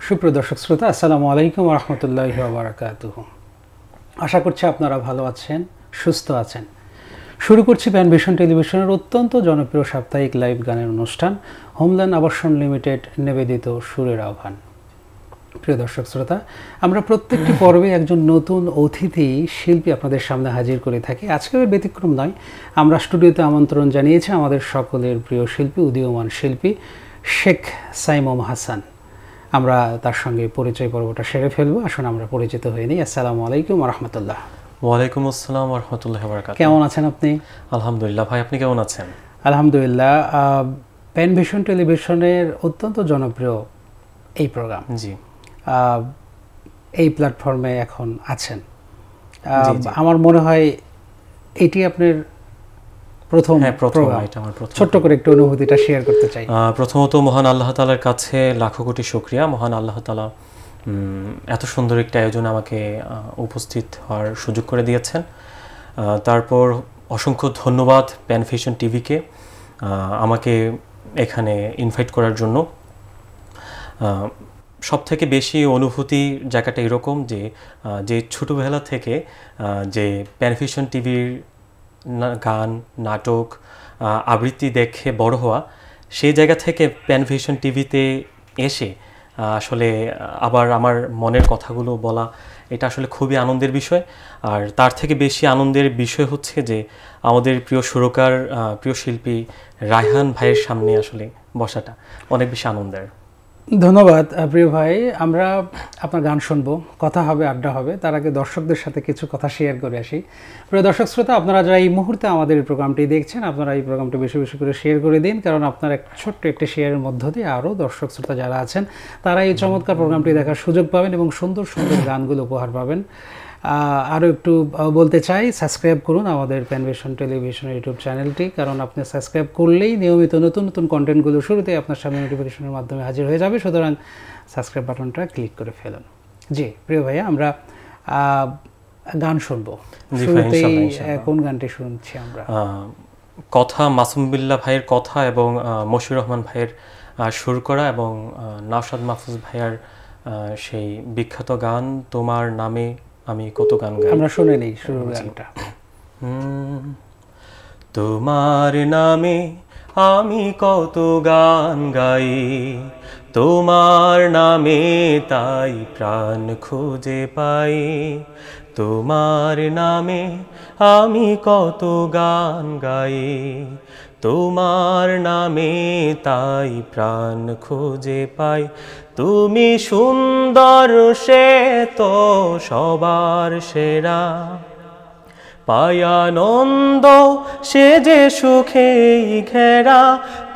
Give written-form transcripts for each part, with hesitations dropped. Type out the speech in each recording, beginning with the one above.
সুপ্রিয় দর্শক শ্রোতা, আসসালামু আলাইকুম ওয়া রাহমাতুল্লাহি ওয়া বারাকাতুহু। আশা করছি আপনারা ভালো আছেন, সুস্থ আছেন। শুরু করছি প্যানভিশন টেলিভিশনের অত্যন্ত জনপ্রিয় সাপ্তাহিক লাইভ গানের অনুষ্ঠান হোমল্যান্ড আবাসন লিমিটেড নিবেদিত সুরের আহ্বান। প্রিয় দর্শক শ্রোতা, আমরা প্রত্যেকটি পর্বে একজন নতুন অতিথি শিল্পী আপনাদের সামনে হাজির করে থাকি। আজকের ব্যতিক্রম নয়, আমরা স্টুডিওতে আমন্ত্রণ জানিয়েছি আমাদের সকলের প্রিয় শিল্পী, উদীয়মান শিল্পী শেখ সাইমুম হাসান। আমরা তার সঙ্গে পরিচয় পর্বটা সেরে ফেলবো। আসুন আমরা পরিচিত হয়ে নিই। আসসালামু আলাইকুম ওয়া রাহমাতুল্লাহ। ওয়ালাইকুম আসসালাম ওয়া রাহমাতুল্লাহি ওয়া বারাকাতুহু। কেমন আছেন আপনি? আলহামদুলিল্লাহ ভাই, আপনি কেমন আছেন? আলহামদুলিল্লাহ। প্যানভিশন টেলিভিশনের অত্যন্ত জনপ্রিয় এই প্রোগ্রাম, জি, এই প্ল্যাটফর্মে এখন আছেন। আমার মনে হয় এটি আপনার প্রথম প্রোগ্রাম। ছোট্ট করে একটু অনুভূতিটা শেয়ার করতে চাই। প্রথমত মহান আল্লাহ তাআলার কাছে লাখো কোটি শুকরিয়া। মহান আল্লাহ তাআলা এত সুন্দর একটা আয়োজনে আমাকে উপস্থিত হওয়ার সুযোগ করে দিয়েছেন। তারপর অসংখ্য ধন্যবাদ প্যানভিশন টিভিকে আমাকে এখানে ইনভাইট করার জন্য। সবথেকে বেশি অনুভূতির জায়গাটা এরকম যে ছোটোবেলা থেকে যে প্যানভিশন টিভির গান, নাটক, আবৃত্তি দেখে বড় হওয়া, সেই জায়গা থেকে প্যানভিশন টিভিতে এসে আসলে আবার আমার মনের কথাগুলো বলা, এটা আসলে খুবই আনন্দের বিষয়। আর তার থেকে বেশি আনন্দের বিষয় হচ্ছে যে আমাদের প্রিয় সুরকার, প্রিয় শিল্পী রায়হান ভাইয়ের সামনে আসলে বসাটা অনেক বেশি আনন্দের। ধন্যবাদ প্রিয় ভাই। আমরা আপনার গান শুনবো, কথা হবে, আড্ডা হবে। তার আগে দর্শকদের সাথে কিছু কথা শেয়ার করে আসি। প্রিয় দর্শক শ্রোতা, আপনারা যারা এই মুহূর্তে আমাদের এই প্রোগ্রামটি দেখছেন, আপনারা এই প্রোগ্রামটি বেশি বেশি করে শেয়ার করে দিন, কারণ আপনার ছোট্ট একটি শেয়ারের মধ্য দিয়ে আরও দর্শক শ্রোতা যারা আছেন তারা এই চমৎকার প্রোগ্রামটি দেখার সুযোগ পাবেন এবং সুন্দর সুন্দর গানগুলো উপহার পাবেন। আরও একটু বলতে চাই, সাবস্ক্রাইব করুন আমাদের প্যানভিশন টেলিভিশনের ইউটিউব চ্যানেলটি, কারণ আপনি সাবস্ক্রাইব করলেই নিয়মিত নতুন নতুন কন্টেন্টগুলো শুরুতেই আপনার সামনে নোটিফিকেশনের মাধ্যমে হাজির হয়ে যাবে। সুতরাং সাবস্ক্রাইব বাটনটা ক্লিক করে ফেলুন। জি প্রিয় ভাইয়া, আমরা গান শুনবো। শুরুতেই কোন গানটি শুনছি আমরা? কথা মাসুম বিল্লাহ ভাইয়ের কথা এবং মশিউর রহমান ভাইয়ের সুর করা এবং নওশাদ মাহফুজ ভাইয়ার সেই বিখ্যাত গান তোমার নামে আমি কত গান গাই। আমরা শুনে নেই শুরুর গানটা। তোমার নামে আমি কত গান গাই, তোমার নামে তাই প্রাণ খুঁজে পাই। তোমার নামে আমি কত গান গাই, তোমার নামে তাই প্রাণ খুঁজে পাই। তুমি সুন্দর, সে তো সবার সেরা, পাই আনন্দ সে যে সুখেই ঘেরা।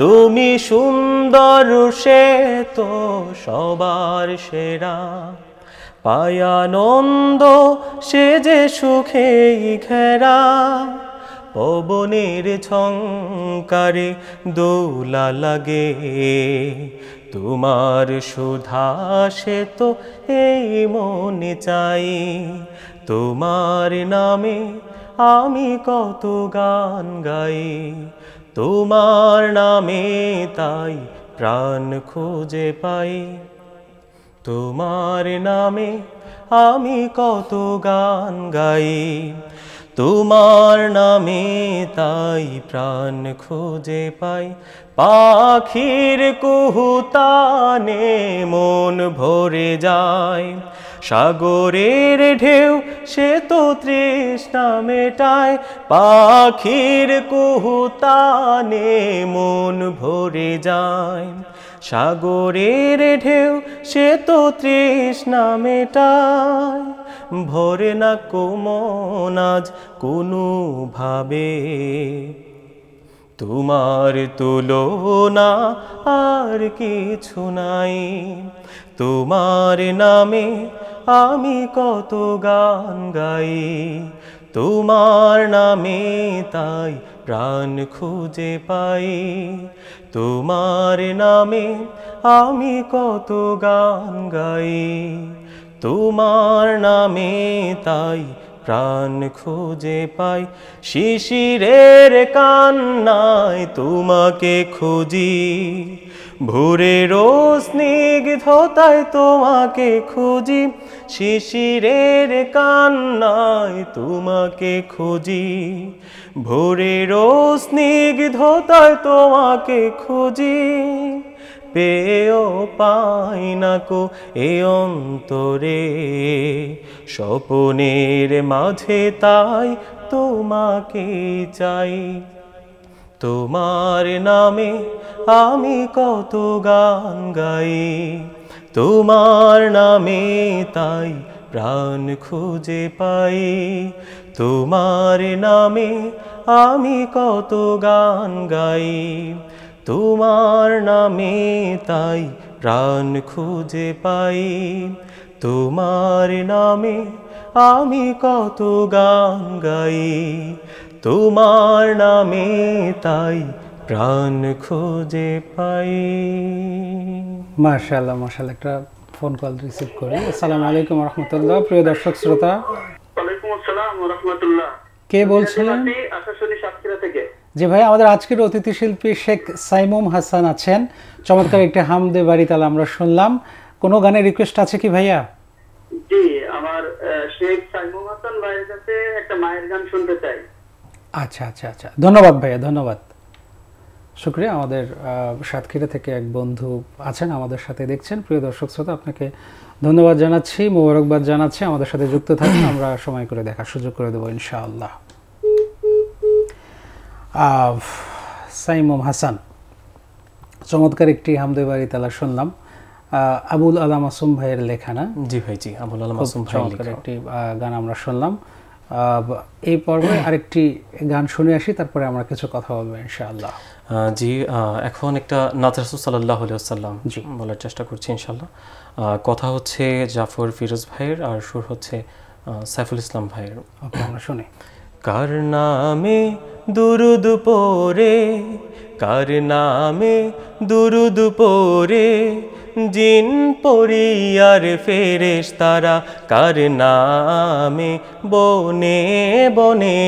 তুমি সুন্দর, সে তো সবার সেরা, পাই আনন্দ সে যে সুখেই ঘেরা। পবনের ঝংকারে দোলা লাগে, তোমার সুধা সে তো এই মনে চাই। তোমার নামে আমি কত গান গাই, তোমার নামে তাই প্রাণ খুঁজে পাই। তোমার নামে আমি কত গান গাই, তোমার নামে তাই প্রাণ খুঁজে পাই। পাখির কুহুতানে মন ভরে যায়, সাগরের ঢেউ সে তো তৃষ্ণা মেটায়। পাখির কুহুতানে মন ভরে যায়, সাগরের ঢেউ সে তো তৃষ্ণা মেটায়। ভরে না কোমন আজ কোনো ভাবে, তোমার তুলনা আর কিছু নাই। তোমার নামে আমি কত গান গাই, তোমার নামে তাই প্রাণ খুঁজে পাই। তোমার নামে আমি কত গান গাই, তোমার নামে তাই প্রাণ খুঁজে পাই। শিশিরের কান্নায় তোমাকে খুঁজি, ভোরেরও স্নিগ্ধতায় তোমাকে খুঁজি, শিশিরের কান্নায় তোমাকে খুঁজি। ভোরেরও স্নিগ্ধতায় তোমাকে খুঁজি, পেয়েও পাই না কো এ অন্তরে। স্বপনের মাঝে তাই তোমাকে চাই, তোমার নামে আমি কত গান গাই। তোমার নামে তাই প্রাণ খুঁজে পাই, তোমার নামে আমি কত গান গাই। তোমার নামে তাই প্রাণ খুঁজে পাই, তোমার নামে আমি কত গান গাই। তোমার নামে তাই প্রাণ খুঁজে পাই। মাশাআল্লাহ মাশাআল্লাহ, একটা ফোন কল রিসিভ করি। আসসালামু আলাইকুম ওয়া রাহমাতুল্লাহ। প্রিয় দর্শক শ্রোতা, ওয়ালাইকুম আসসালাম ওয়া রাহমাতুল্লাহ। কে বলছিলেন? আশাশুনি সাতক্ষীরা থেকে। জি ভাই, আমাদের আজকের অতিথি শিল্পী শেখ সাইমুম হাসান আছেন। চমৎকার একটি হামদে বাড়িতাল আমরা শুনলাম। কোনো গানের রিকোয়েস্ট আছে কি ভাইয়া? জি, আমার শেখ সাইমুম হাসান ভাইয়ের কাছে একটা মায়ের গান শুনতে চাই। আচ্ছা আচ্ছা আচ্ছা, ধন্যবাদ ভাইয়া, ধন্যবাদ, শুক্রিয়া। আমাদের সাতক্ষীরা থেকে এক বন্ধু আছেন আমাদের সাথে দেখছেন। প্রিয় দর্শক শ্রোতা, আপনাকে ধন্যবাদ জানাচ্ছি, মোবারকবাদ জানাচ্ছি। আমাদের সাথে যুক্ত থাকুন, আমরা সময় করে দেখার সুযোগ করে দেবো ইনশাআল্লাহ। সাইমুম হাসান, চমৎকার একটি হামদে বাড়িতালা শুনলাম। আবুল আলা মাসুম ভাইয়ের লেখা না? জি ভাই, জি, আবুল আলা মাসুম ভাইয়ের চমৎকার লেখা একটি গান আমরা শুনলাম। এই পর্বে আরেকটি গান শুনে আসি, তারপরে আমরা কিছু কথা বলবো ইনশাআল্লাহ। জি, এখন একটা নাত রাসূল সাল্লাল্লাহু আলাইহি ওয়াসাল্লাম জি বলার চেষ্টা করছি ইনশাআল্লাহ। কথা হচ্ছে জাফর ফিরোজ ভাইয়ের, আর সুর হচ্ছে সাইফুল ইসলাম ভাইয়ের। ওকে, আমরা শুনি। কার নামে দুরুদ পড়ে, কার নামে দুরুদ পড়ে, জিন পরিয়ার ফেরেশতারা, কার নামে বনে বনে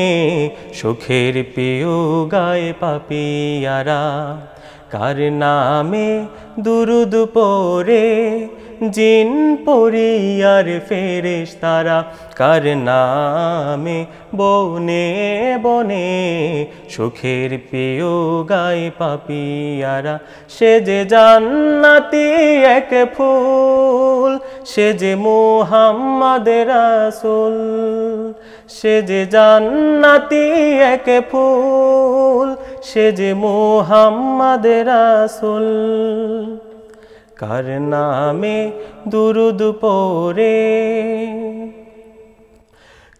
সুখের পেও গায়ে পাপিয়ারা। কার নামে দুরুদ পড়ে, জিন পরিয়ার ফেরেশতারা, কার নামে বনে বনে সুখের পেও গায়ে পাপিয়ারা। সে যে জান্নাতি এক ফুল, সে যে মুহাম্মদের রাসূল। সে যে জান্নাতি এক ফুল, সে যে মুহাম্মদের রাসূল। কার নামে দুরুদ পড়ে,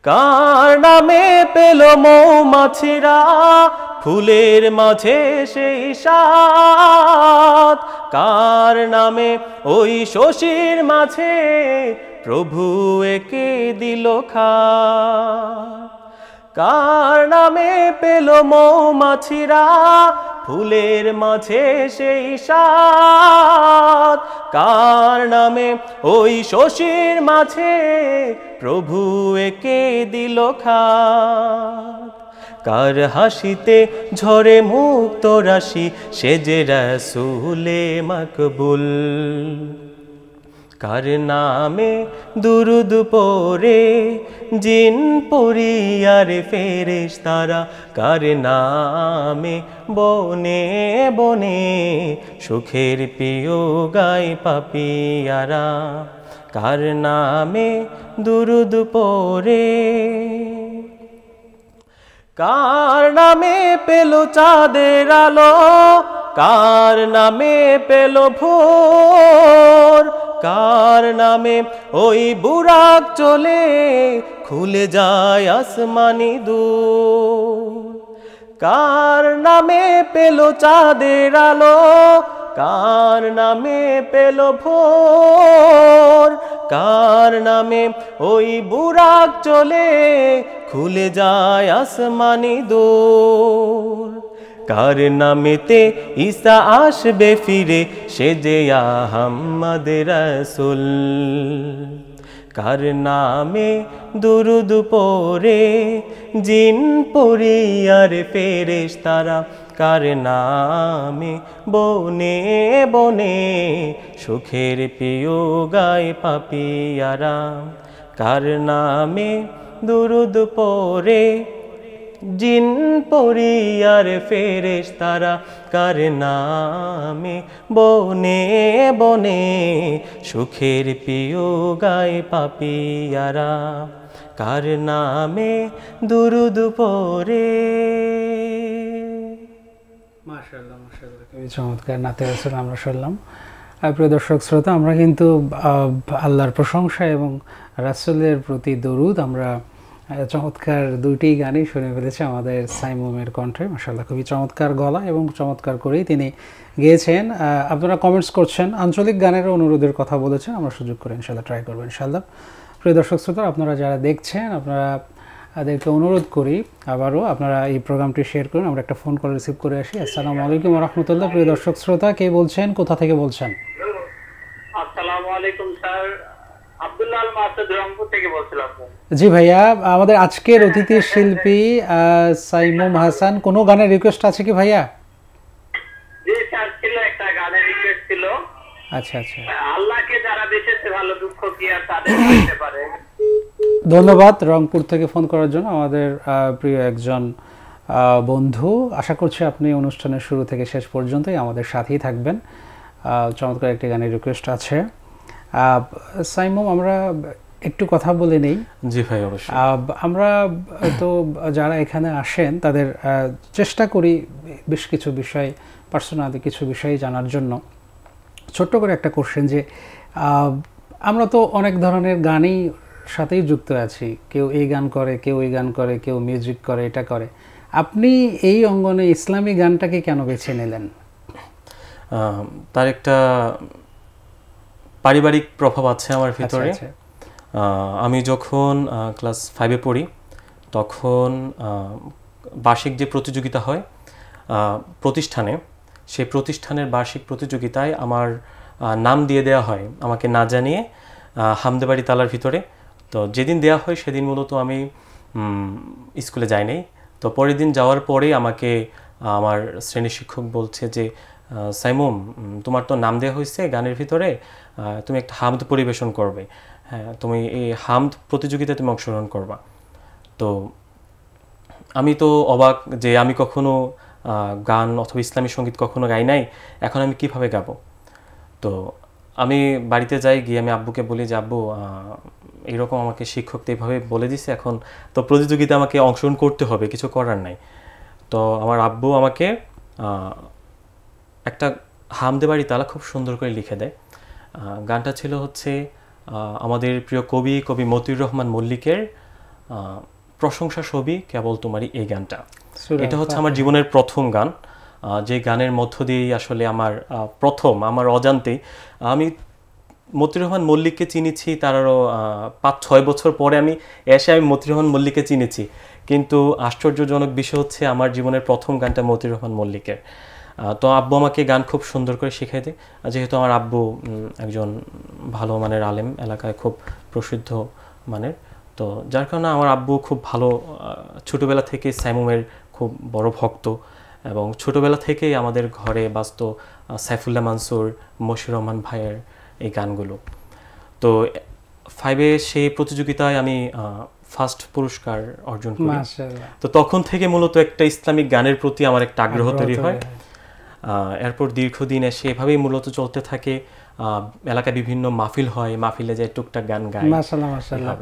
কার নামে পেল মৌমাছিরা ফুলের মাঝে সেই সাত, কার নামে ওই শশীর মাঝে প্রভু একে দিল খাত। কার নামে পেল মৌমাছিরা ফুলের মাঝে সেই সাত, কার নামে ওই শশীর মাঝে প্রভু একে দিল খাত। কার হাসিতে ঝরে মুক্ত রাশি, সে যে রাসূলে মাকবুল। কার নামে দুরুদ পড়ে, জিন পরিয়ার ফেরেশতারা, কার নামে বনে বনে সুখের পেও গায়ে পাপিয়ারা। কার নামে দুরুদ পড়ে, কার নামে পেল চাঁদের আলো, কার নামে পেল ভোর, কার নামে ওই বুরাক চলে খুলে যায় আসমানি দূর। কার নামে পেল চাঁদের আলো, কার নামে পেল ভোর, কার নামে ওই বুরাক চলে খুলে যায় আসমানি দূর। কার নামেতে ঈসা আসবে ফিরে, সে যে আহমদ রাসূল। কার নামে দুরুদ পড়ে, জিন পরিয়ার ফেরেশতারা, কার নামে বনে বনে সুখের পিও গায় পাপিয়ারা, কার নামে দুরুদ পড়ে জিন পরিয়ার ফেরেশতারা, কার নামে বনে বনে সুখের পিও গায় পাপিয়ারা, কার নামে দুরুদ পড়ে। মাশাআল্লাহ মাশাআল্লাহ, খুবই চমৎকার নাতে রাসূল আমরা শুনলাম। প্রিয় দর্শক শ্রোতা, আমরা কিন্তু আল্লাহর প্রশংসা এবং রাসূলের প্রতি দরুদ আমরা চমৎকার দুইটি গানই শুনে ফেলেছি আমাদের সাইমুমের কণ্ঠে। মাশাআল্লাহ, খুবই চমৎকার গলা এবং চমৎকার করেই তিনি গেয়েছেন। আপনারা কমেন্টস করছেন, আঞ্চলিক গানের অনুরোধের কথা বলেছেন, আমরা সুযোগ করে ইনশাআল্লাহ ট্রাই করবো ইনশাআল্লাহ। প্রিয় দর্শক শ্রোতা, আপনারা যারা দেখছেন আপনারা তাদেরকে অনুরোধ করি আবারও আপনারা এই প্রোগ্রামটি শেয়ার করুন। আমরা একটা ফোন কল রিসিভ করে আসি। আসসালামু আলাইকুম ওয়া রাহমাতুল্লাহ। প্রিয় দর্শক শ্রোতা, কে বলছেন, কোথা থেকে বলছেন? আসসালামু আলাইকুম স্যার, আব্দুল্লাহ আল মাসুদ রংপুর থেকে বলছিলাম। জি ভাইয়া, আমাদের আজকের অতিথি শিল্পী সাইমুম হাসান, কোনো গানের রিকোয়েস্ট আছে কি ভাইয়া? জি স্যার, ছিল একটা গানের রিকোয়েস্ট ছিল। আচ্ছা আচ্ছা, আল্লাহকে যারা বেঁচেছে ভালো, দুঃখ কি আর তাদের হতে পারে। ধন্যবাদ রংপুর থেকে ফোন করার জন্য, আমাদের প্রিয় একজন বন্ধু। আশা করছি আপনি অনুষ্ঠানের শুরু থেকে শেষ পর্যন্তই আমাদের সাথেই থাকবেন। চমৎকার একটি গানের রিকোয়েস্ট আছে। সাইমুম, আমরা একটু কথা বলে নেই। জি ভাই, অবশ্যই। আমরা তো যারা এখানে আসেন তাদের চেষ্টা করি বেশ কিছু বিষয়, পার্সোনালি কিছু বিষয় জানার জন্য। ছোট্ট করে একটা কোশ্চেন, যে আমরা তো অনেক ধরনের গানই সাথেই যুক্ত আছি, কেউ এই গান করে, কেউ এই গান করে, কেউ মিউজিক করে, এটা করে। আপনি এই অঙ্গনে ইসলামী গানটাকে কেন বেছে নিলেন? তার একটা পারিবারিক প্রভাব আছে আমার ভিতরে। আমি যখন ক্লাস 5-এ পড়ি তখন বার্ষিক যে প্রতিযোগিতা হয় প্রতিষ্ঠানে, সেই প্রতিষ্ঠানের বার্ষিক প্রতিযোগিতায় আমার নাম দিয়ে দেওয়া হয় আমাকে না জানিয়ে হামদে বাড়ি তালার ভিতরে। তো যেদিন দেওয়া হয় সেদিন মূলত আমি স্কুলে যাই নাই। তো পরের দিন যাওয়ার পরেই আমাকে আমার শ্রেণীর শিক্ষক বলছে যে, সাইমুম, তোমার তো নাম দেওয়া হয়েছে গানের ভিতরে, তুমি একটা হামদ পরিবেশন করবে, হ্যাঁ তুমি এই হামদ প্রতিযোগিতায় তুমি অংশগ্রহণ করবা। তো আমি তো অবাক যে আমি কখনো গান অথবা ইসলামী সঙ্গীত কখনো গাই নাই, এখন আমি কিভাবে গাবো। তো আমি বাড়িতে যাই, গিয়ে আমি আব্বুকে বলি যে আব্বু এরকম আমাকে শিক্ষক তো এইভাবে বলে দিছে, এখন তো প্রতিযোগিতা আমাকে অংশগ্রহণ করতে হবে, কিছু করার নাই। তো আমার আব্বু আমাকে একটা হামদে বাড়ি তালা খুব সুন্দর করে লিখে দেয়। গানটা ছিল হচ্ছে আমাদের প্রিয় কবি মতিউর রহমান মল্লিকের প্রশংসা ছবি কেবল তোমারই, এই গানটা। এটা হচ্ছে আমার জীবনের প্রথম গান, যে গানের মধ্য দিয়েই আসলে আমার অজান্তেই আমি মতিউর রহমান মল্লিককে চিনেছি। তার আরও 5-6 বছর পরে আমি মতিউর রহমান মল্লিককে চিনেছি, কিন্তু আশ্চর্যজনক বিষয় হচ্ছে আমার জীবনের প্রথম গানটা মতিউর রহমান মল্লিকের। তো আব্বু আমাকে গান খুব সুন্দর করে শিখিয়ে দেয়, যেহেতু আমার আব্বু একজন ভালো মানের আলেম, এলাকায় খুব প্রসিদ্ধ মানের। তো যার কারণে আমার আব্বু খুব ভালো, ছোটোবেলা থেকে সাইমুমের খুব বড় ভক্ত, এবং ছোটোবেলা থেকেই আমাদের ঘরে বাজত সাইফুল্লাহ মানসুর, মশিউর রহমান ভাইয়ের এই গানগুলো। তো 5-এ সেই প্রতিযোগিতায় আমি ফার্স্ট পুরস্কার অর্জন করি। তো তখন থেকে মূলত একটা ইসলামিক গানের প্রতি আমার একটা আগ্রহ তৈরি হয়। এরপর দীর্ঘদিন এসে এভাবেই মূলত চলতে থাকে। এলাকায় বিভিন্ন মাহফিল হয়, মাহফিলে যায় টুকটাক গান গায়। মাশাআল্লাহ মাশাআল্লাহ।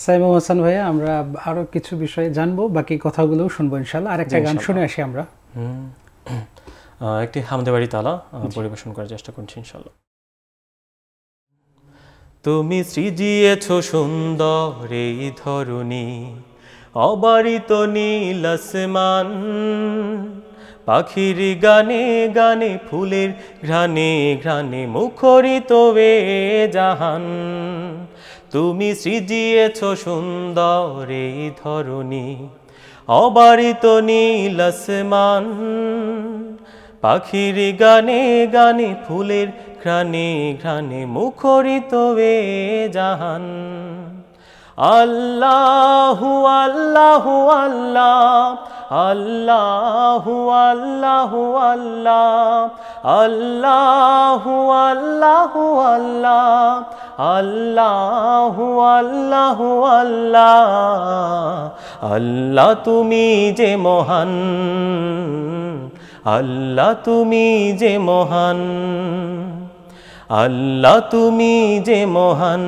সাইমুম হাসান ভাইয়া, আমরা আরো কিছু বিষয়ে জানবো, বাকি কথাগুলোও শুনবো ইনশাআল্লাহ। আরেকটা গান শুনে আসি আমরা। একটি হামদে বাড়ি তালা পরিবেশন করার চেষ্টা করছি ইনশাআল্লাহ। তুমি সৃজিয়েছ সুন্দর এই ধরণী, অবারিত নীল আসমান, পাখির গানে গানে, ফুলের ঘ্রাণে ঘ্রাণে মুখরিত এ জাহান। তুমি সৃজিয়েছ সুন্দর এই ধরণী, অবারিত নীল আসমান, পাখির গানে গানে, ফুলের ঘ্রাণে ঘ্রাণে মুখরিত এ জাহান। আল্লাহু আল্লাহু আল্লাহ, আল্লাহু আল্লাহু আল্লাহ আল্লাহু আল্লাহু আল্লাহ আল্লাহু আল্লাহু আল্লাহ আল্লাহ তুমি যে মহান আল্লাহ তুমি যে মহান আল্লাহ তুমি যে মহান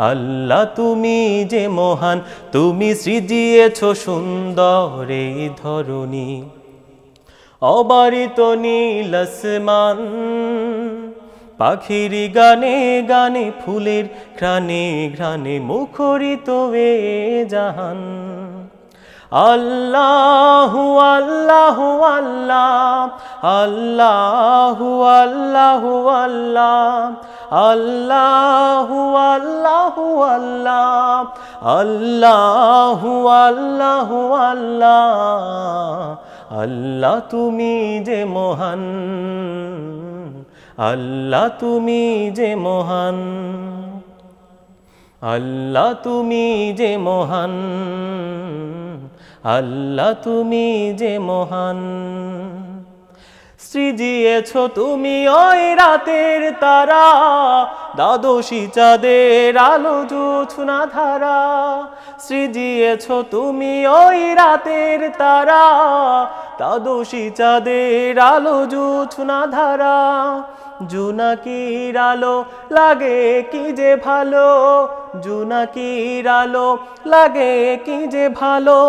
আল্লাহ তুমি যে মহান তুমি সৃজিয়েছ সুন্দর এই ধরণী অবারিত নীল আসমান পাখির গানে গানে ফুলের ঘ্রাণে ঘ্রাণে মুখরিত এ জাহান আল্লাহু আল্লাহু আল্লাহ আল্লাহু আল্লাহু আল্লাহ আল্লাহু আল্লাহু আল্লাহ আল্লাহু আল্লাহু আল্লাহ আল্লাহ তুমি যে মহান আল্লাহ তুমি যে মহান আল্লাহ তুমি যে মহান আল্লাহ তুমি যে মহান সৃজিয়েছ তুমি ওই রাতের তারা দ্বাদশী চাঁদের আলো জোছনা ধারা সৃজিয়েছ তুমি ওই রাতের তারা দ্বাদশী চাঁদের আলো জোছনা ধারা জোনাকির আলো লাগে কি যে ভালো জোনাকির আলো লাগে কি যে ভালো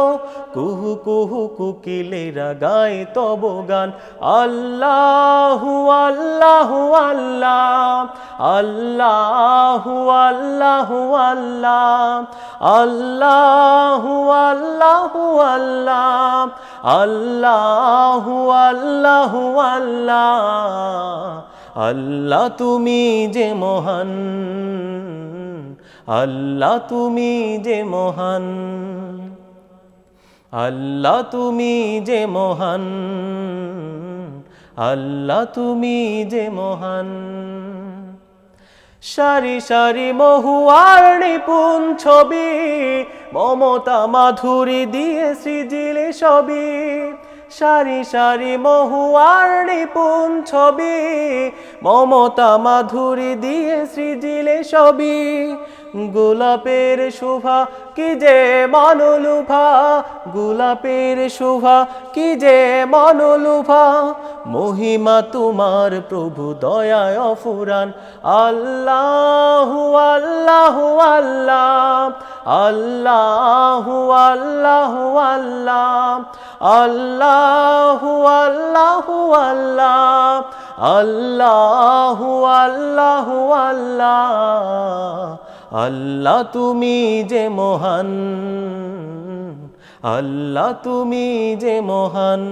কুহু কুহু কোকিলেরা গায় তব গান আল্লাহু আল্লাহু আল্লাহ আল্লাহু আল্লাহু আল্লাহ আল্লাহু আল্লাহু আল্লাহ আল্লাহু আল্লাহু আল্লাহ আল্লাহ তুমি যে মহান আল্লাহ তুমি যে মহান আল্লাহ তুমি যে মহান আল্লাহ তুমি যে মহান সারি সারি মহুয়ার নিপুণ ছবি মমতা মাধুরী দিয়ে সৃজিলে সবই সারি সারি মহুয়ার নিপুণ ছবি মমতা মাধুরী দিয়ে সৃজিলে সবই গোলাপের শোভা কি যে মনোলুভা গোলাপের শোভা কি যে মনোলুভা মহিমা তোমার প্রভু দয়ায় অফুরান আল্লাহু আল্লাহু আল্লাহ আল্লাহু আল্লাহু আল্লাহ আল্লাহু আল্লাহু আল্লাহ আল্লাহু আল্লাহু আল্লাহ আল্লাহ তুমি যে মহান আল্লাহ তুমি যে মহান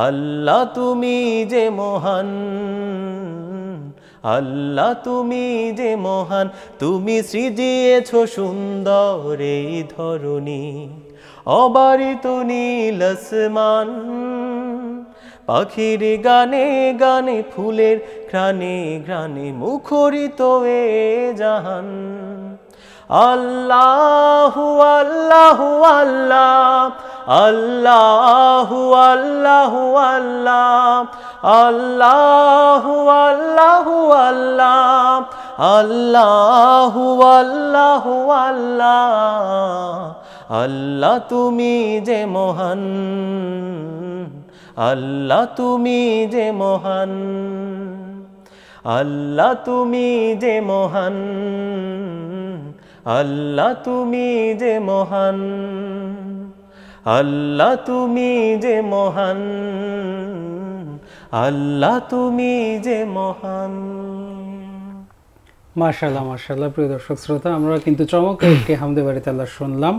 আল্লাহ তুমি যে মহান আল্লাহ তুমি যে মহান তুমি সৃজিয়েছ সুন্দর এই ধরণী অবারিত নীল আসমান পাখির গানে গানে ফুলের ঘ্রাণে ঘ্রাণে মুখরিত এ জাহান আল্লাহু আল্লাহু আল্লাহ আল্লাহু আল্লাহু আল্লাহ আল্লাহু আল্লাহু আল্লাহ আল্লাহু আল্লাহু আল্লাহ আল্লাহ তুমি যে মহান আল্লাহ তুমি যে মহান আল্লাহ তুমি যে মহান আল্লাহ তুমি যে মহান আল্লাহ তুমি যে মহান আল্লাহ তুমি যে মহান মাশাআল্লাহ মাশাআল্লাহ। প্রিয় দর্শক শ্রোতা, আমরা কিন্তু চমৎকার একটি হামদে বাড়িতে আল্লাহ শুনলাম।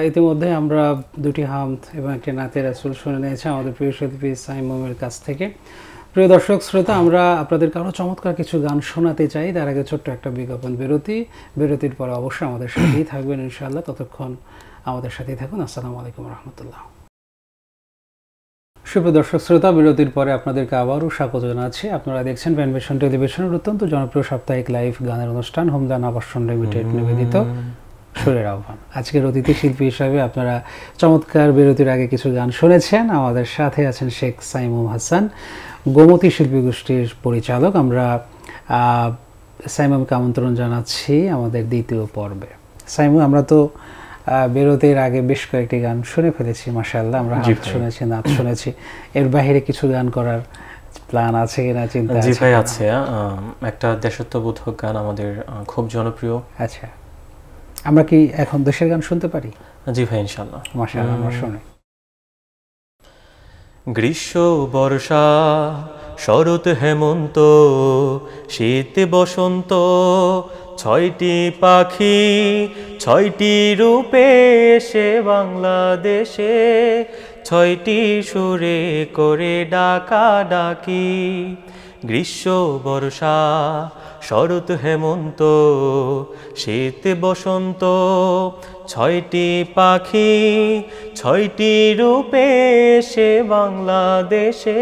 ইতিমধ্যে আমরা দুটি হামদ এবং একটি নাতে রাসূল শুনে নিয়েছি আমাদের প্রিয় শিল্পী সাইমুমের কাছ থেকে। প্রিয় দর্শক শ্রোতা, আমরা আপনাদেরকে আরও চমৎকার কিছু গান শোনাতে চাই। তার আগে ছোট্ট একটা বিজ্ঞাপন বিরতির পরে অবশ্যই আমাদের সাথেই থাকবেন ইনশাআল্লাহ। ততক্ষণ আমাদের সাথেই থাকুন। আসসালামু আলাইকুম রহমতুল্লাহ। সুপ্রিয় দর্শক শ্রোতা, বিরতির পরে আপনাদেরকে আবারও স্বাগত জানাচ্ছি। আপনারা দেখছেন প্যানভিশন টেলিভিশনের অত্যন্ত জনপ্রিয় সাপ্তাহিক লাইভ গানের অনুষ্ঠান হোমদান আবাসন লিমিটেড নিবেদিত সুরের আহ্বান। আজকের অতিথি শিল্পী হিসাবে আপনারা চমৎকার বিরতির আগে কিছু গান শুনেছেন। আমাদের সাথে আছেন শেখ সাইমুম হাসান, গোমতী শিল্পী গোষ্ঠীর পরিচালক। আমরা সাইমুমকে আমন্ত্রণ জানাচ্ছি আমাদের দ্বিতীয় পর্বে। সাইমুম, আমরা তো বিরতির আগে বেশ কয়েকটি গান শুনে ফেলেছি, মাশাআল্লাহ। আমরা হাত শুনেছি, নাচ শুনেছি। এর বাইরে কিছু গান করার প্ল্যান আছে কিনা, চিন্তা আছে? জি ভাই, আছে। একটা দেশাত্মবোধক গান আমাদের খুব জনপ্রিয়। আচ্ছা, আমরা কি এখন দেশের গান শুনতে পারি? জি ভাই, ইনশাআল্লাহ। মাশাআল্লাহ, আমরা শুনি। গ্রীষ্ম, বর্ষা, শরৎ, হেমন্ত, শীত, বসন্ত, ছয়টি পাখি, ছয়টি রূপে এসে বাংলাদেশে, ছয়টি সুরে করে ডাকা ডাকি। গ্রীষ্ম, বর্ষা, শরৎ, হেমন্ত, শীত, বসন্ত, ছয়টি পাখি, ছয়টি রূপে এসে বাংলাদেশে,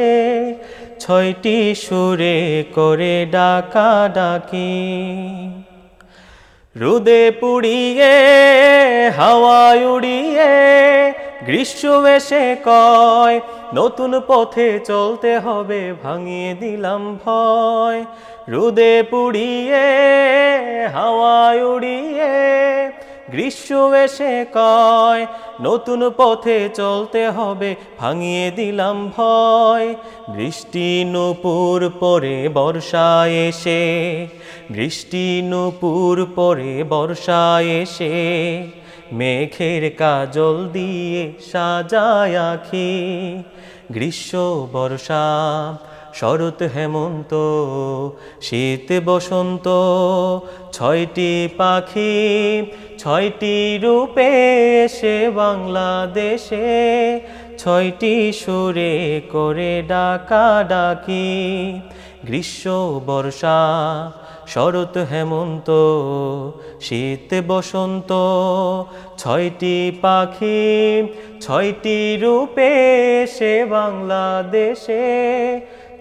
ছয়টি সুরে করে ডাকা ডাকি। রোদে পুড়িয়ে হাওয়ায় উড়িয়ে গ্রীষ্ম এসে কয়, নতুন পথে চলতে হবে, ভাঙিয়ে দিলাম ভয়। রোদে পুড়িয়ে হাওয়ায় উড়িয়ে গ্রীষ্ম এসে কয়, নতুন পথে চলতে হবে, ভাঙিয়ে দিলাম ভয়। বৃষ্টি নূপুর পরে বর্ষা এসে, বৃষ্টি নূপুর পরে বর্ষা এসে, মেঘের কাজল দিয়ে সাজায় আঁখি। গ্রীষ্ম, বর্ষা, শরৎ, হেমন্ত, শীত, বসন্ত, ছয়টি পাখি, ছয়টি রূপে এসে বাংলাদেশে, ছয়টি সুরে করে ডাকা ডাকি। গ্রীষ্ম, বর্ষা, শরৎ, হেমন্ত, শীত, বসন্ত, ছয়টি পাখি, ছয়টি রূপে এসে বাংলাদেশে,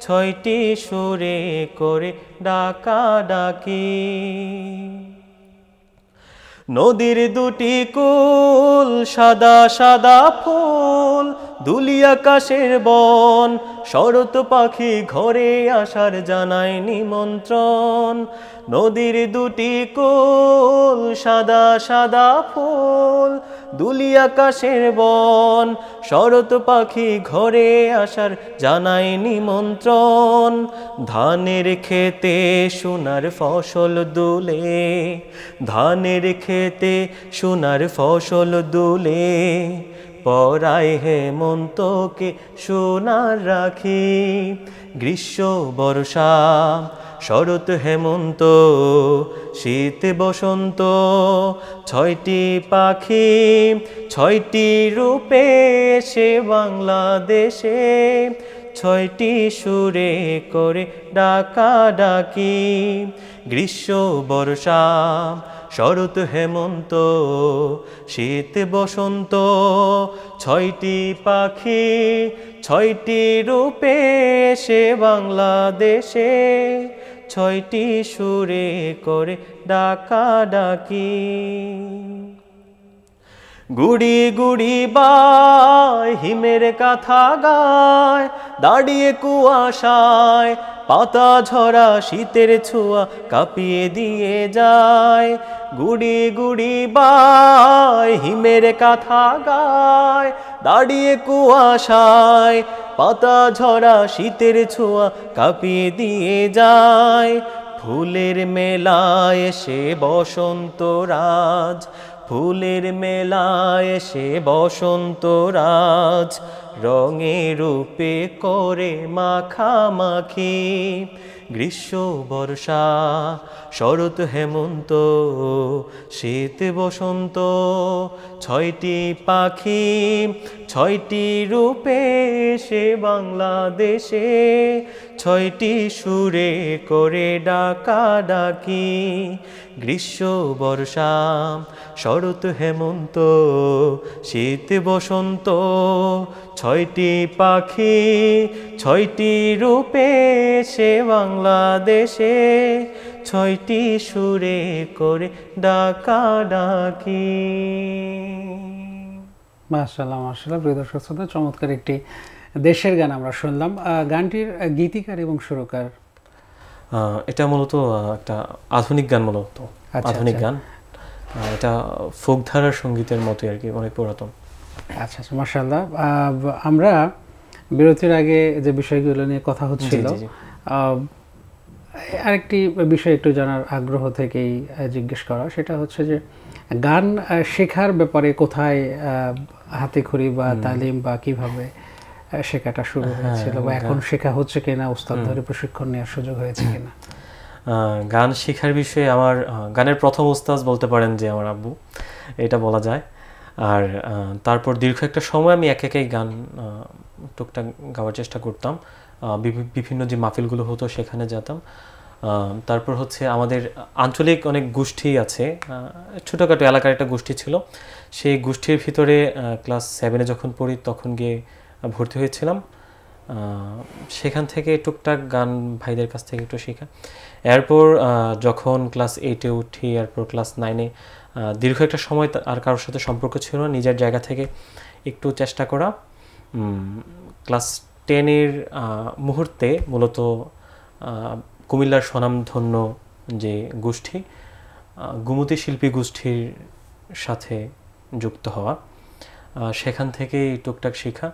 ছয়টি সুরে করে ডাকা ডাকি। নদীর দুটি কূল, সাদা সাদা ফুল, দুলি আকাশের বন, শরৎ পাখি ঘরে আসার জানায় নিমন্ত্রণ। নদীর দুটি কূল, সাদা সাদা ফুল, দুলি আকাশের বন, শরৎ পাখি ঘরে আসার জানায় নিমন্ত্রণ। ধানের খেতে সোনার ফসল দুলে, ধানের খেতে সোনার ফসল দুলে, পরায় হেমন্তকে সোনার রাখি। গ্রীষ্ম, বর্ষা, শরৎ, হেমন্ত, শীত, বসন্ত, ছয়টি পাখি, ছয়টি রূপে এসে বাংলাদেশে, ছয়টি সুরে করে ডাকা ডাকি। গ্রীষ্ম, বর্ষা, শরৎ, হেমন্ত, শীত, বসন্ত, ছয়টি পাখি, ছয়টি রূপে এসে বাংলাদেশে, ছয়টি সুরে করে ডাকা ডাকি। গুড়ি গুড়ি বাই হিমের কথা গায়, দাঁড়িয়ে কুয়াশায় পাতা ঝরা শীতের ছোঁয়া কাঁপিয়ে দিয়ে যায়। গুড়ি গুড়ি বাই হিমের কথা গায়, দাঁড়িয়ে কুয়াশায় পাতা ঝরা শীতের ছোঁয়া কাঁপিয়ে দিয়ে যায়। ফুলের মেলায় এসে বসন্ত রাজ, ফুলের মেলায় এসে বসন্ত রাজ, রঙে রূপে করে মাখামাখি। গ্রীষ্ম, বর্ষা, শরৎ, হেমন্ত, শীত, বসন্ত, ছয়টি পাখি, ছয়টি রূপে এসে বাংলাদেশে, ছয়টি সুরে করে ডাকা ডাকি। গ্রীষ্ম, বর্ষা, শরৎ, হেমন্ত, শীত, বসন্ত, ছয়টি পাখি ছয়টি রূপে সে বাংলাদেশে, ছয়টি সুরে করে ডাকা ডাকি। মাশাআল্লাহ মাশাআল্লাহ। প্রিয় দর্শক শ্রোতা, চমৎকার একটি দেশের গান আমরা শুনলাম। গানটির গীতিকার এবং সুরকার? এটা মূলত একটা আধুনিক গান, মূলত আধুনিক গান। এটা ফোক ধারার সঙ্গীতের মতো আর কি, অনেক পুরাতন। আচ্ছা আচ্ছা, মাশাআল্লাহ। আমরা বিরতির আগে যে বিষয়গুলো নিয়ে কথা হচ্ছিল, আরেকটি বিষয় একটু জানার আগ্রহ থেকেই জিজ্ঞেস করা, সেটা হচ্ছে যে গান শেখার ব্যাপারে কোথায় হাতেখড়ি বা তালিম বা কিভাবে শেখাটা শুরু হয়েছিল, বা এখন শেখা হচ্ছে কিনা, উস্তাদ ধরে প্রশিক্ষণ নেওয়ার সুযোগ হয়েছে কিনা? গান শেখার বিষয়ে আমার গানের প্রথম উস্তাদ বলতে পারেন যে আমার আব্বু, এটা বলা যায়। আর তারপর দীর্ঘ একটা সময় আমি একাই গান টুকটাক গাওয়ার চেষ্টা করতাম। বিভিন্ন যে মাহফিলগুলো হতো সেখানে যেতাম। তারপর হচ্ছে আমাদের আঞ্চলিক অনেক গোষ্ঠী আছে, ছোটোখাটো এলাকার একটা গোষ্ঠী ছিল। সেই গোষ্ঠীর ভিতরে ক্লাস 7-এ যখন পড়ি তখন গিয়ে ভর্তি হয়েছিলাম। সেখান থেকে টুকটাক গান ভাইদের কাছ থেকে একটু শেখা। এরপর যখন ক্লাস 8-এ উঠি, এরপর ক্লাস 9-এ দীর্ঘ একটা সময় আর কারোর সাথে সম্পর্ক ছিল না, নিজের জায়গা থেকে একটু চেষ্টা করা। ক্লাস 10-এর মুহূর্তে মূলত কুমিল্লার স্বনামধন্য যে গোষ্ঠী, গুমতি শিল্পী গোষ্ঠীর সাথে যুক্ত হওয়া, সেখান থেকেই টুকটাক শেখা।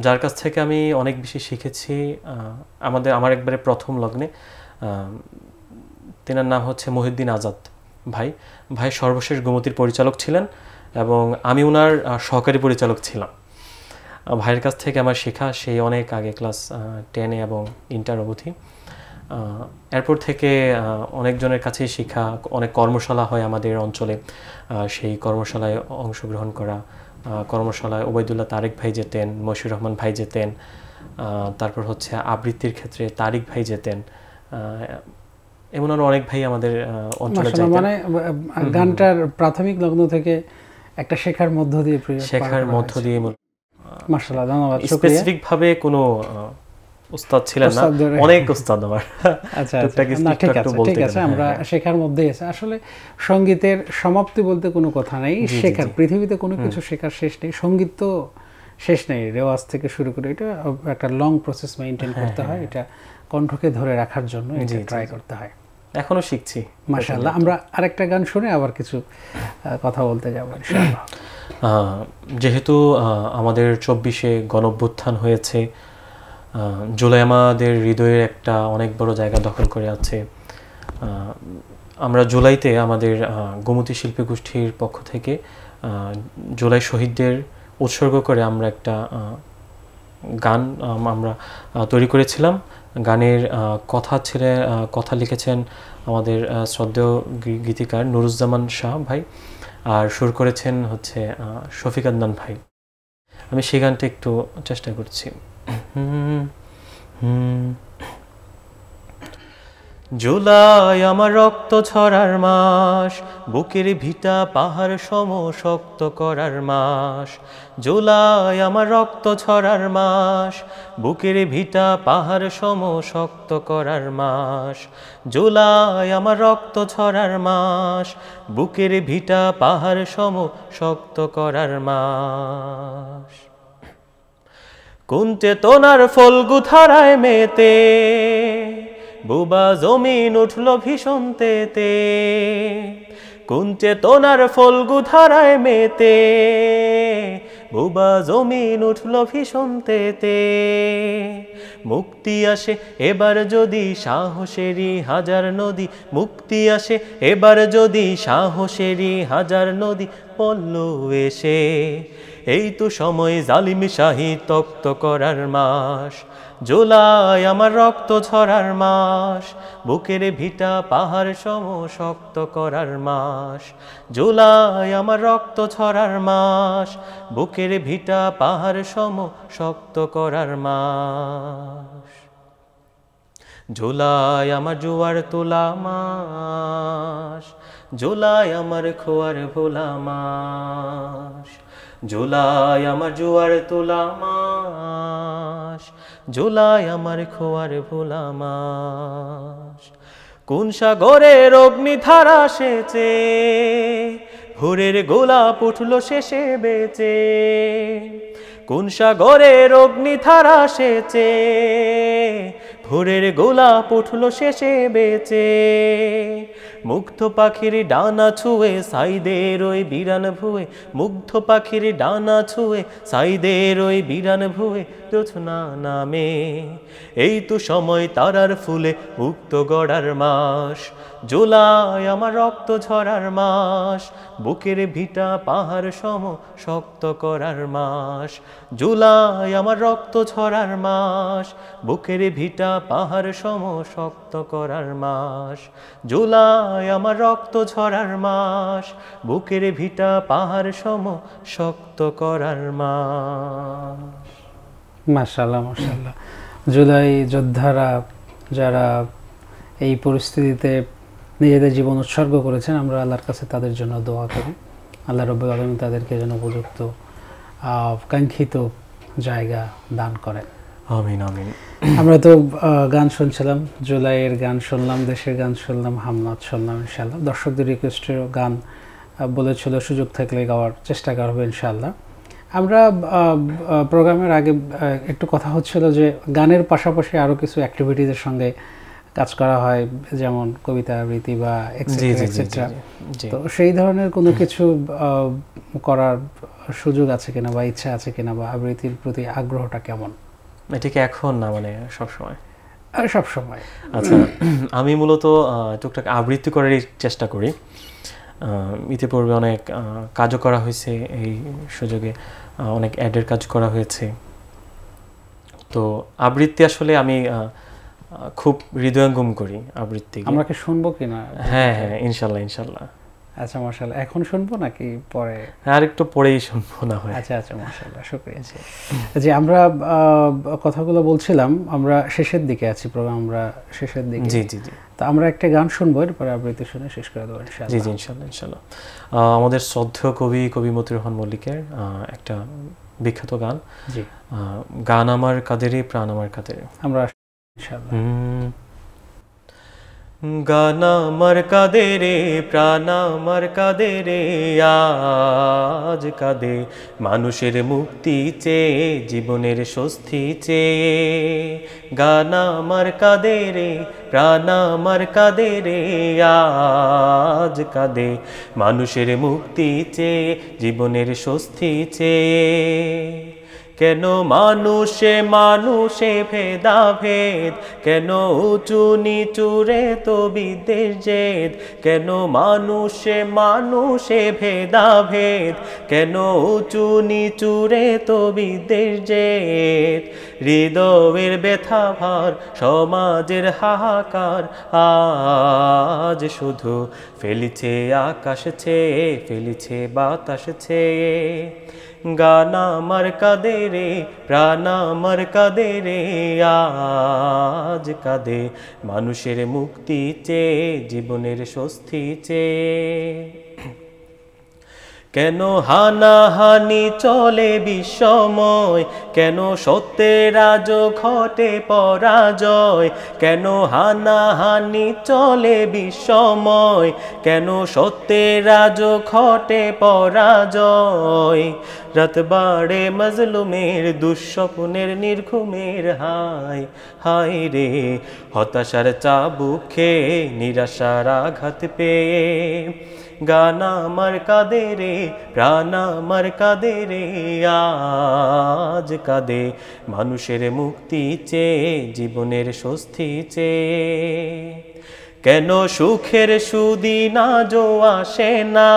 যার কাছ থেকে আমি অনেক বেশি শিখেছি, আমার একবারে প্রথম লগ্নে, তেনার নাম হচ্ছে মহিউদ্দিন আজাদ ভাই সর্বশেষ গুমতির পরিচালক ছিলেন এবং আমি ওনার সহকারী পরিচালক ছিলাম। ভাইয়ের কাছ থেকে আমার শেখা সেই অনেক আগে, ক্লাস 10-এ এবং ইন্টার অবধি। এরপর থেকে অনেকজনের কাছেই শেখা। অনেক কর্মশালা হয় আমাদের অঞ্চলে, সেই কর্মশালায় অংশগ্রহণ করা। কর্মশালায় ওবায়দুল্লাহ তারেক ভাই যেতেন, মশিউর রহমান ভাই যেতেন, তারপর হচ্ছে আবৃত্তির ক্ষেত্রে তারিক ভাই যেতেন, এমন আরো অনেক ভাই আমাদের অঞ্চলে যেতেন। মানে গানটার প্রাথমিক লগ্ন থেকে একটা শেখার মধ্য দিয়ে মাশাআল্লাহ, ধন্যবাদ। স্পেসিফিক ভাবে কোনো উস্তাদ ছিলেন না, অনেক উস্তাদ আমার। আচ্ছা ঠিক আছে, আমরা শেখার মধ্যেই আছে। আসলে সঙ্গীতের সমাপ্তি বলতে কোনো কথা নেই, শেখার, পৃথিবীতে কোনো কিছু শেখার শেষ নেই। সঙ্গীত তো শেষ নেই, রেওয়াজ থেকে শুরু করে এটা একটা লং প্রসেস মেইনটেইন করতে হয়। এটা কণ্ঠকে ধরে রাখার জন্য এটা ট্রাই করতে হয়। এখনো শিখছি মাশাআল্লাহ। আমরা আরেকটা গান শুনে আবার কিছু কথা বলতে যাব ইনশাআল্লাহ। যেহেতু আমাদের 24-এ গণঅভ্যুত্থান হয়েছে, জুলাই আমাদের হৃদয়ের একটা অনেক বড় জায়গা দখল করে আছে। আমরা জুলাইতে আমাদের গুমতি শিল্পী গোষ্ঠীর পক্ষ থেকে জুলাই শহীদদের উৎসর্গ করে আমরা একটা গান আমরা তৈরি করেছিলাম। গানের কথা লিখেছেন আমাদের শ্রদ্ধেয় গীতিকার নুরুজ্জামান শাহ ভাই, আর সুর করেছেন হচ্ছে শফিক আদনান ভাই। আমি সেই গানটা একটু চেষ্টা করছি। জুলাই আমার রক্ত ছড়ার মাস, বুকের ভিটা পাহাড় সম শক্ত করার মাস। জুলাই আমার রক্ত ছড়ার মাস, বুকের ভিটা পাহাড় সম শক্ত করার মাস। জুলাই আমার রক্ত ছড়ার মাস, বুকের ভিটা পাহাড় সম শক্ত করার মাস। কোন চেতনার ফলগু ধারায় মেতে, বুবা জমিন উঠল ভীষণ তেতে। কোন চেতনার ফলগু ধারায় মেতে, বুবা জমিন উঠল ভীষণ তেতে। মুক্তি আসে এবার যদি সাহসেরই হাজার নদী, মুক্তি আসে এবার যদি সাহসেরই হাজার নদী পল্ল এসে। এই তো সময় জালিম শাহী তপ্ত করার মাস। জুলাই আমার রক্ত ঝরার মাস, বুকের ভিটা পাহাড় সম শক্ত করার মাস। জুলাই আমার রক্ত ঝরার মাস, বুকের ভিটা পাহাড় সম শক্ত করার মাস। জুলাই আমার জোয়ার তোলা মাস, জুলাই আমার খোয়ার ভোলা মাস। জুলাই আমার জোয়ার তোলা মাস, জুলাই আমার খোয়ার ভোলা মাস। কোন সাগরের অগ্নিধারা সেচে ভোরের গোলাপ উঠল শেষে বেঁচে, কোন সাগরের অগ্নিধারা সেচে ভোরের গোলাপ উঠল শেষে বেঁচে। মুগ্ধ পাখির ডানা ছুঁয়ে সাইদের ওই বিরান ভুয়ে, মুগ্ধ পাখির ডানা ছুঁয়ে সাইদের ওই বিরান ভুয়ে জোছনা নামে। এই তো সময় তারার ফুলে মুক্ত গড়ার মাস, জুলাই আমার রক্ত ঝরার মাস, বুকের ভিটা পাহাড় সম শক্ত করার মাস। জুলাই আমার রক্ত ঝরার মাস, বুকের ভিটা পাহাড় সম শক্ত করার মাস। জুলাই আমার রক্ত ঝরার মাস, বুকের ভিটা পাহাড় সম শক্ত করার মাস। মাশাআল্লাহ মাশাআল্লাহ। জুলাই যোদ্ধারা যারা এই পরিস্থিতিতে নিজেদের জীবন উৎসর্গ করেছেন, আমরা আল্লাহর কাছে তাদের জন্য দোয়া করি, আল্লাহ রাব্বুল আলামিন তাদেরকে যেন উপযুক্ত কাঙ্ক্ষিত জায়গা দান করেন। আমিন আমিন। আমরা তো গান শুনছিলাম, জুলাইয়ের গান শুনলাম, দেশের গান শুনলাম, হামনাত শুনলাম। ইনশাআল্লাহ দর্শকদের রিকোয়েস্টেরও গান বলেছিল, সুযোগ থাকলে গাওয়ার চেষ্টা করবো ইনশাআল্লাহ। আমরা প্রোগ্রামের আগে একটু কথা হচ্ছিল যে গানের পাশাপাশি আরও কিছু অ্যাক্টিভিটিজের সঙ্গে কাজ করা হয়, যেমন কবিতা আবৃত্তি বা এক্সেট্রা। তো সেই ধরনের কোনো কিছু করার সুযোগ আছে কিনা বা ইচ্ছা আছে কিনা, বা আবৃত্তির প্রতি আগ্রহটা কেমন? এটাকে এখন না, মানে সবসময়? সবসময়। আচ্ছা, আমি মূলত টুকটাক আবৃত্তি করারই চেষ্টা করি। ইতিপূর্বে অনেক কাজও করা হয়েছে, এই সুযোগে অনেক অ্যাডের কাজ করা হয়েছে। তো আবৃত্তি আসলে আমি খুব হৃদয়ঙ্গম করি আবৃত্তি। আমরা কি শুনবো কিনা? হ্যাঁ হ্যাঁ, ইনশাল্লাহ ইনশাল্লাহ। আচ্ছা মাশাআল্লাহ, এখন শুনবো নাকি পরে? আর একটু পরেই শুনবো না হয়। আচ্ছা আচ্ছা, মাশাআল্লাহ, শুকরিয়া। যে আমরা কথাগুলো বলছিলাম, আমরা শেষের দিকে আছি, প্রোগ্রাম আমরা শেষের দিকে। জি জি জি। তো আমরা একটা গান শুনবো, এরপরে আবৃত্তি শুনে শেষ করে দেবো ইনশাআল্লাহ। জি জি, ইনশাল্লাহ ইনশাল্লাহ। আমাদের শ্রদ্ধেয় কবি মতিউর রহমান মল্লিকের একটা বিখ্যাত গান, জি, গান আমার কাদেরে প্রাণ আমার কাদেরে। আমরা ইনশাআল্লাহ। গান আমার কাদেরে প্রাণ আমার কাদেরে, আজ কাঁদে মানুষের মুক্তি চেয়ে, জীবনের স্বস্তি চেয়ে। গান আমার কাদেরে প্রাণ আমার কাদেরে, আজ কাঁদে মানুষের মুক্তি চেয়ে, জীবনের স্বস্তি চেয়ে। কেন মানুষে মানুষে ভেদাভেদ, কেন উঁচু নিচুরে তো বিদ্বেষ জেদ। কেন মানুষে মানুষে ভেদাভেদ, কেন উঁচু নিচুরে তো বিদ্বেষ জেদ। হৃদয়ের ব্যথা ভার, সমাজের হাহাকার, আজ শুধু ফেলিছে আকাশ ছেয়ে, ফেলিছে বাতাস ছেয়ে। গান আমার কাদেরে প্রাণ আমার কাদেরে, আজ কাঁদে মানুষের মুক্তি চেয়ে, জীবনের স্বস্তি চেয়ে। কেন হানাহানি চলে বিশ্বময়, কেন সত্যের আজ ঘটে পরাজয়। কেন হানাহানি চলে বিশ্বময়, কেন সত্যের আজ ঘটে পরাজয়। রাত বাড়ে মজলুমের, দুঃস্বপ্নের নির্ঘুমের, হায় হায় রে হতাশার চাবুক খেয়ে, নিরাশার আঘাত পেয়ে। গান আমার কাদেরে প্রাণ আমার কাদেরে, আজ কাঁদে মানুষের মুক্তি চেয়ে, জীবনের স্বস্তি চেয়ে। কেন সুখের সুদিন আজও আসে না,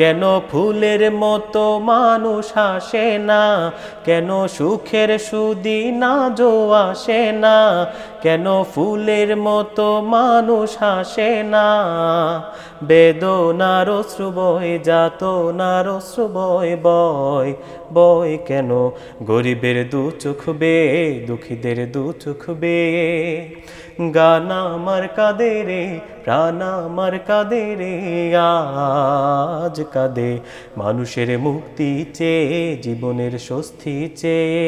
কেন ফুলের মতো মানুষ হাসে না। কেন সুখের সুদিন আজও আসে না, কেন ফুলের মতো মানুষ হাসে না। বেদনার অশ্রু বয়, যাতনার অশ্রু বয় বয় বয়। কেন গরিবের দু চোখ বেয়ে, দুঃখীদের দু চোখ বেয়ে। গান আমার কাদেরে রে প্রাণ আমার কাঁদে রে আজ কাঁদে মানুষের মুক্তি চেয়ে জীবনের স্বস্তি চেয়ে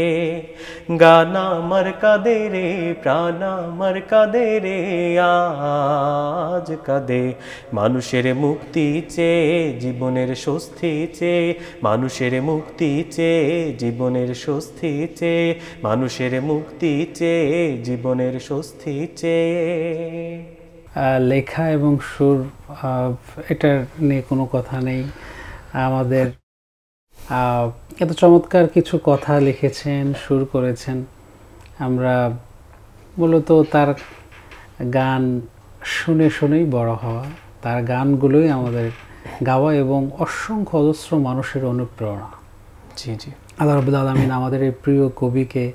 গান আমার কাঁদে রে প্রাণ আমার কাঁদে রে আজ কাঁদে মানুষের মুক্তি চেয়ে জীবনের স্বস্তি চেয়ে মানুষের মুক্তি চেয়ে জীবনের স্বস্তি চেয়ে মানুষের মুক্তি চেয়ে জীবনের স্বস্তি চেয়ে। লেখা এবং সুর এটার নিয়ে কোনো কথা নেই। আমাদের এত চমৎকার কিছু কথা লিখেছেন, সুর করেছেন। আমরা মূলত তার গান শুনে শুনেই বড় হওয়া, তার গানগুলোই আমাদের গাওয়া এবং অসংখ্য অজস্র মানুষের অনুপ্রেরণা। জি জি, আল্লাহ রাব্বুল আলামিন আমাদের এই প্রিয় কবিকে,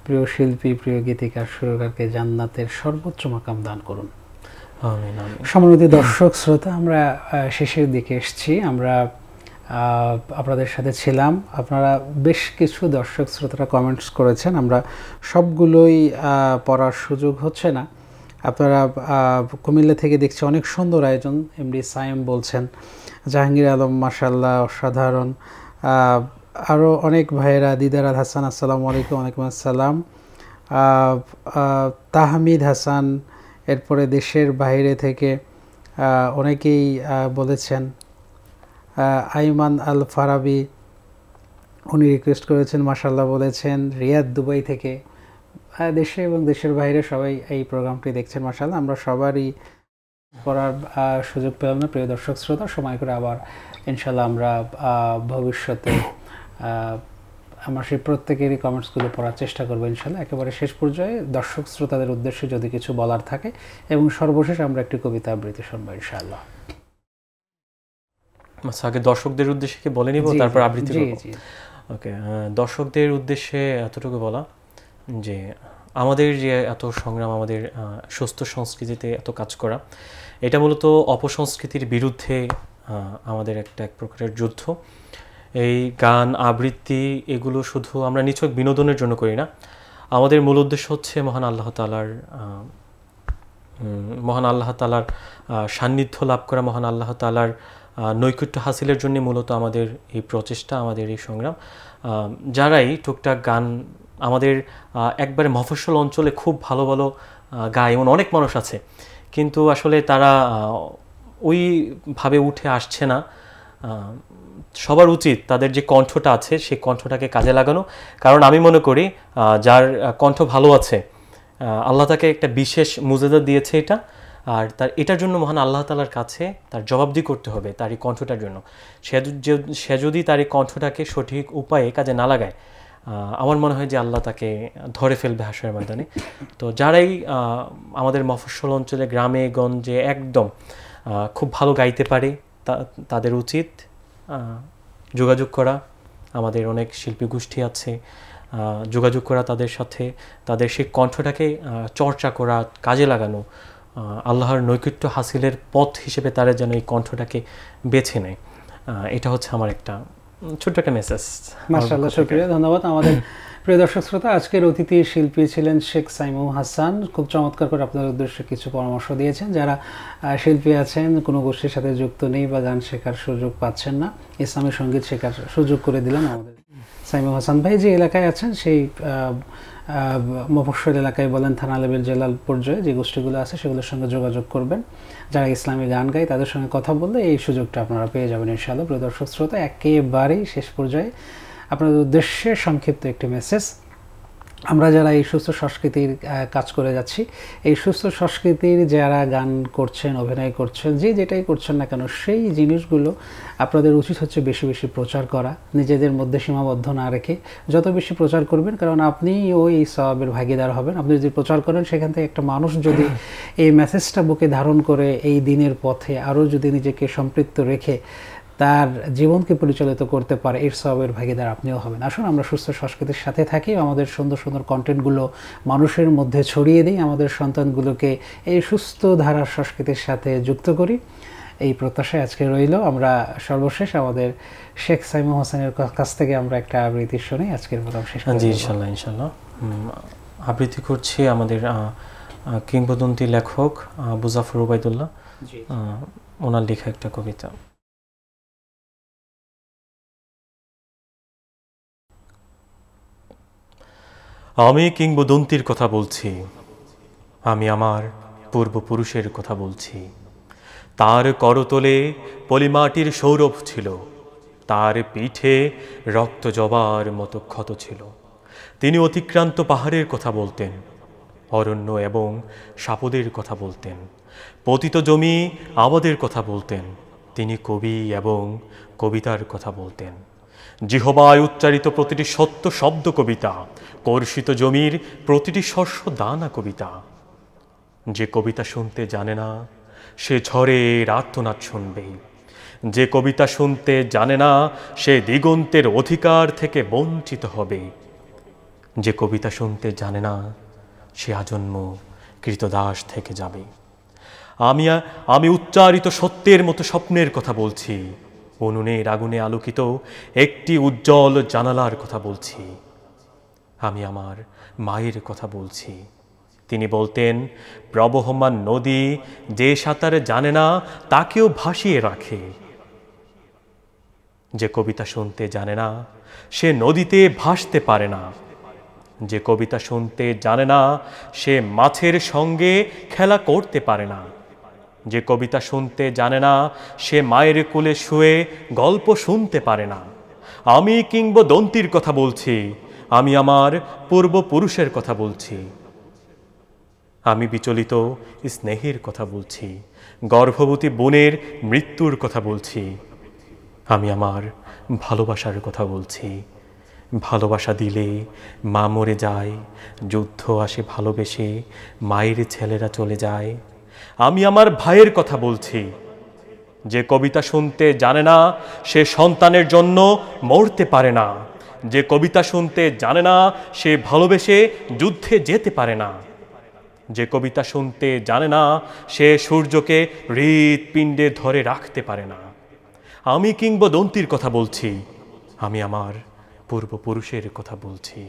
প্রিয় শিল্পী, প্রিয় গীতিকার, সুরকারকে জান্নাতের সর্বোচ্চ মাকাম দান করুন। আমিন আমিন। সম্মানিত দর্শক শ্রোতা, আমরা শেষের দিকে এসেছি। আমরা আপনাদের সাথে ছিলাম। আপনারা বেশ কিছু দর্শক শ্রোতারা কমেন্টস করেছেন, আমরা সবগুলোই পড়ার সুযোগ হচ্ছে না। আপনারা কুমিল্লা থেকে দেখছি অনেক সুন্দর আয়োজন, এমডি সাইম বলছেন, জাহাঙ্গীর আলম মাশাআল্লাহ অসাধারণ, আরও অনেক ভাইয়েরা, দিদারাত হাসান আসসালামু আলাইকুম। ওয়ালাইকুম আসসালাম। তাহমিদ হাসান, এরপরে দেশের বাইরে থেকে অনেকেই বলেছেন। আইমান আল ফারাবি উনি রিকোয়েস্ট করেছেন, মাশাআল্লাহ বলেছেন। রিয়াদ দুবাই থেকে, দেশে এবং দেশের বাইরে সবাই এই প্রোগ্রামটি দেখছেন, মাশাআল্লাহ। আমরা সবারই করার সুযোগ পেলাম না, প্রিয় দর্শক শ্রোতা। সময় করে আবার ইনশাআল্লাহ আমরা ভবিষ্যতে আমরা সেই প্রত্যেকেরই কমেন্টসগুলো পড়ার চেষ্টা করবো ইনশাআল্লাহ। একেবারে শেষ পর্যায়ে দর্শক শ্রোতাদের উদ্দেশ্যে যদি কিছু বলার থাকে, এবং সর্বশেষ আমরা একটি কবিতা আবৃত্তি শুনবো ইনশাআল্লাহ। আচ্ছা, আগে দর্শকদের উদ্দেশ্যে কি বলে নিব, তারপর আবৃত্তি করব। ওকে, দর্শকদের উদ্দেশ্যে এতটুকু বলা যে আমাদের যে এত সংগ্রাম, আমাদের সুস্থ সংস্কৃতিতে এত কাজ করা, এটা মূলত অপসংস্কৃতির বিরুদ্ধে আমাদের এক প্রকারের যুদ্ধ। এই গান আবৃত্তি এগুলো শুধু আমরা নিছক বিনোদনের জন্য করি না। আমাদের মূল উদ্দেশ্য হচ্ছে মহান আল্লাহ তাআলার সান্নিধ্য লাভ করা, মহান আল্লাহ তাআলার নৈকট্য হাসিলের জন্য মূলত আমাদের এই প্রচেষ্টা, আমাদের এই সংগ্রাম। যারাই টুকটাক গান, আমাদের একবারে মফস্বল অঞ্চলে খুব ভালো ভালো গায় এমন অনেক মানুষ আছে, কিন্তু আসলে তারা ওইভাবে উঠে আসছে না। সবার উচিত তাদের যে কণ্ঠটা আছে সেই কণ্ঠটাকে কাজে লাগানো। কারণ আমি মনে করি যার কণ্ঠ ভালো আছে, আল্লাহ তাকে একটা বিশেষ মুজেজা দিয়েছে এটা, আর এটার জন্য মহান আল্লাহ তাআলার কাছে তার জবাবদিহি করতে হবে তার এই কণ্ঠটার জন্য। সে যদি তার এই কণ্ঠটাকে সঠিক উপায়ে কাজে না লাগায়, আমার মনে হয় যে আল্লাহ তাকে ধরে ফেলবে হাশরের ময়দানে। তো যারাই আমাদের মফস্বল অঞ্চলে, গ্রামে গঞ্জে একদম খুব ভালো গাইতে পারে, তাদের উচিত যোগাযোগ করা। আমাদের অনেক শিল্পী গোষ্ঠী আছে, যোগাযোগ করা তাদের সাথে, তাদের সেই কণ্ঠটাকে চর্চা করা, কাজে লাগানো, আল্লাহর নৈকট্য হাসিলের পথ হিসেবে তারা যেন এই কণ্ঠটাকে বেছে নেয়। এটা হচ্ছে আমার একটা ছোট্ট একটা মেসেজ। মাশাআল্লাহ, শুকরিয়া, ধন্যবাদ। আমাদের প্রিয় দর্শক শ্রোতা, আজকের অতিথি শিল্পী ছিলেন শেখ সাইমুম হাসান। খুব চমৎকার করে আপনাদের উদ্দেশ্যে কিছু পরামর্শ দিয়েছেন। যারা শিল্পী আছেন, কোনো গোষ্ঠীর সাথে যুক্ত নেই বা গান শেখার সুযোগ পাচ্ছেন না, ইসলামী সঙ্গীত শেখার সুযোগ করে দিলেন আমাদের সাইমুম হাসান ভাই। যে এলাকায় আছেন সেই মফস্বল এলাকায় বলেন, থানা লেভেল, জেলা পর্যায়ে যে গোষ্ঠীগুলো আছে সেগুলোর সঙ্গে যোগাযোগ করবেন। যারা ইসলামী গান গায় তাদের সঙ্গে কথা বললে এই সুযোগটা আপনারা পেয়ে যাবেন ইনশাআল্লাহ। প্রিয় দর্শক শ্রোতা, একেবারেই শেষ পর্যায়ে আপনাদের উদ্দেশ্যে সংক্ষিপ্ত একটি মেসেজ। আমরা যারা এই সুস্থ সংস্কৃতির কাজ করে যাচ্ছি, এই সুস্থ সংস্কৃতির যারা গান করছেন, অভিনয় করছেন, যেটাই করছেন না কেন, সেই জিনিসগুলো আপনাদের উচিত হচ্ছে বেশি বেশি প্রচার করা, নিজেদের মধ্যে সীমাবদ্ধ না রেখে যত বেশি প্রচার করবেন, কারণ আপনিও এই সওয়াবের ভাগিদার হবেন। আপনি যদি প্রচার করেন, সেখান থেকে একটা মানুষ যদি এই মেসেজটা বুকে ধারণ করে এই দিনের পথে আরও যদি নিজেকে সম্পৃক্ত রেখে তার জীবনকে পরিচালিত করতে পারে, এর সওয়াবের ভাগিদার আপনিও হবেন। আসুন আমরা সুস্থ সংস্কৃতির সাথে থাকি, আমাদের সুন্দর সুন্দর কন্টেন্টগুলো মানুষের মধ্যে ছড়িয়ে দিই, আমাদের সন্তানগুলোকে এই সুস্থ ধারার সংস্কৃতির সাথে যুক্ত করি। এই প্রত্যাশায় আজকে রইল। আমরা সর্বশেষ আমাদের শেখ সাইমুম হাসানের কাছ থেকে আমরা একটা আবৃত্তি শুনি আজকের প্রোগ্রাম শেষ করব। জি, ইনশাআল্লাহ আবৃত্তি করছি আমাদের কিংবদন্তি লেখক আবু জাফর ওবায়দুল্লাহ, ওনার লেখা একটা কবিতা। আমি কিংবদন্তির কথা বলছি, আমি আমার পূর্বপুরুষের কথা বলছি। তার করতলে পলিমাটির সৌরভ ছিল, তার পিঠে রক্ত জবার মতো ক্ষত ছিল। তিনি অতিক্রান্ত পাহাড়ের কথা বলতেন, অরণ্য এবং সাপদের কথা বলতেন, পতিত জমি আবাদের কথা বলতেন। তিনি কবি এবং কবিতার কথা বলতেন। জিহবায় উচ্চারিত প্রতিটি সত্য শব্দ কবিতা, কর্ষিত জমির প্রতিটি শস্য দানা কবিতা। যে কবিতা শুনতে জানে না সে ঝড়ের আর্তনাদ শুনবে, যে কবিতা শুনতে জানে না সে দিগন্তের অধিকার থেকে বঞ্চিত হবে, যে কবিতা শুনতে জানে না সে আজন্ম কৃতদাস থেকে যাবে। আমি উচ্চারিত সত্যের মতো স্বপ্নের কথা বলছি, উনুনের আগুনে আলোকিত একটি উজ্জ্বল জানালার কথা বলছি। আমি আমার মায়ের কথা বলছি। তিনি বলতেন, প্রবহমান নদী যে সাঁতারে জানে না তাকেও ভাসিয়ে রাখে। যে কবিতা শুনতে জানে না সে নদীতে ভাসতে পারে না, যে কবিতা শুনতে জানে না সে মাছের সঙ্গে খেলা করতে পারে না, যে কবিতা শুনতে জানে না সে মায়ের কোলে শুয়ে গল্প শুনতে পারে না। আমি কিংবদন্তির কথা বলছি, আমি আমার পূর্বপুরুষের কথা বলছি। আমি বিচলিত স্নেহের কথা বলছি, গর্ভবতী বোনের মৃত্যুর কথা বলছি। আমি আমার ভালোবাসার কথা বলছি। ভালোবাসা দিলে মা মরে যায়, যুদ্ধ আসে ভালোবেসে মায়ের ছেলেরা চলে যায়। আমি আমার ভাইয়ের কথা বলছি। যে কবিতা শুনতে জানে না সে সন্তানের জন্য মরতে পারে না, যে কবিতা শুনতে জানে না সে ভালোবেসে যুদ্ধে যেতে পারে না, যে কবিতা শুনতে জানে না সে সূর্যকে হৃৎপিণ্ডে ধরে রাখতে পারে না। আমি কিংবদন্তির কথা বলছি, আমি আমার পূর্বপুরুষের কথা বলছি।